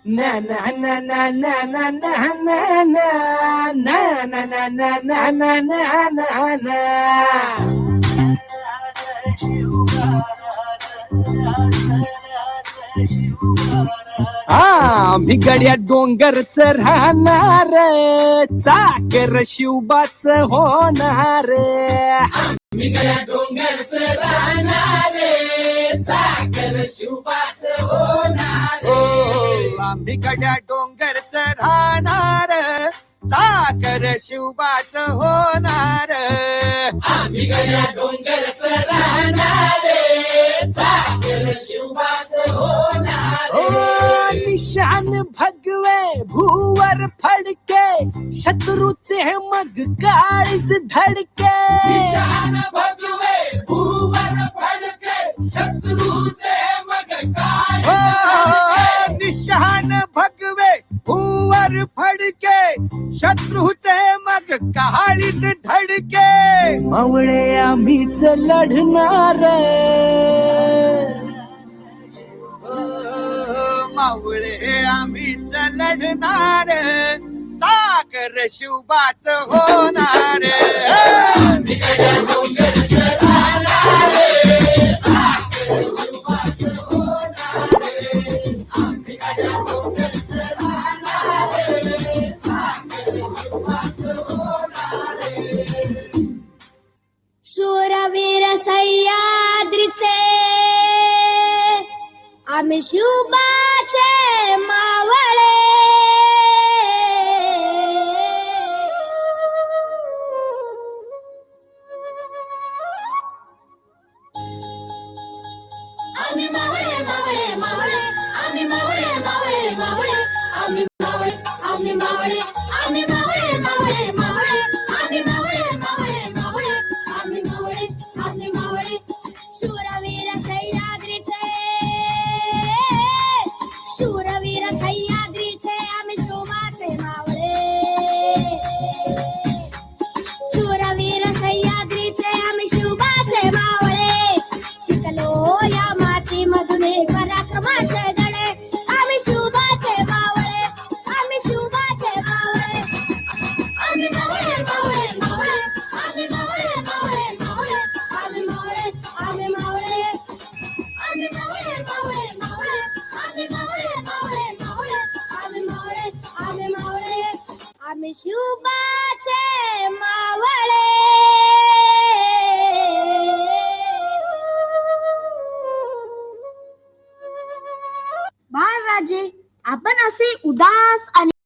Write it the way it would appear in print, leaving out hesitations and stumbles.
na na na na na na na na na na na na na na na na na. आम्ही गड्या डोंगरच राहणार, चाकर शिवबाच होणार. आम्ही गड्या डोंगरच राहणार, चाकर शिवबाच होणार. आम्ही गड्या डोंगरच राहणार, चाकर शिवबाच होणार. आम्ही गड्या डोंगरच राहणार, चाकर शिवबाच होणार. निशान भगवे भूवर फडके, शत्रूचे मग काळीच धडके. निशान भगवे भूवर फडके, शत्रूचे मग काळीच धडके. निशान भगवे भूवर फडके, शत्रूचे मग काळीच धडके. मावळे आम्हीच लढणार, मावळे आम्हीच लढणार, चाकर शिवबाच होणार. आम्ही गड्या डोंगरच राहणार, चाकर शिवबाच होणार. आम्ही गड्या डोंगरच राहणार, चाकर शिवबाच होणार. शूरवीर सह्याद्रीचे आम्ही शिवबाचे मावळे. आम्ही मावळे मावळे मावळे, आम्ही मावळे मावळे मावळे, आम्ही मावळे आम्ही मावळे, आम्ही मावळे मावळे मावळे, आम्ही मावळे मावळे मावळे, आम्ही मावळे आम्ही मावळे. शूरवीर सह्याद्रीचे, शूरवीर सह्याद्रीचे आम्ही शिवबाचे मावळे. शूरवीर सह्याद्रीचे आम्ही शिवबाचे मावळे. शिकलो या मातीमधून पराक्रमाचे गडे, आम्ही शिवबाचे मावळे, आम्ही शिवबाचे मावळे. आम्ही मावळे मावळे मावळे, आम्ही मावळे मावळे मावळे, आम्ही मावळे आम्ही मावळे. आम्ही मावळे मावळे मावळे, आम्ही मावळे मावळे मावळे, आम्ही मावळे आम्ही मावळे, आम्ही शिवबाचे मावळे. बाळराजे, आपण असे उदास आणि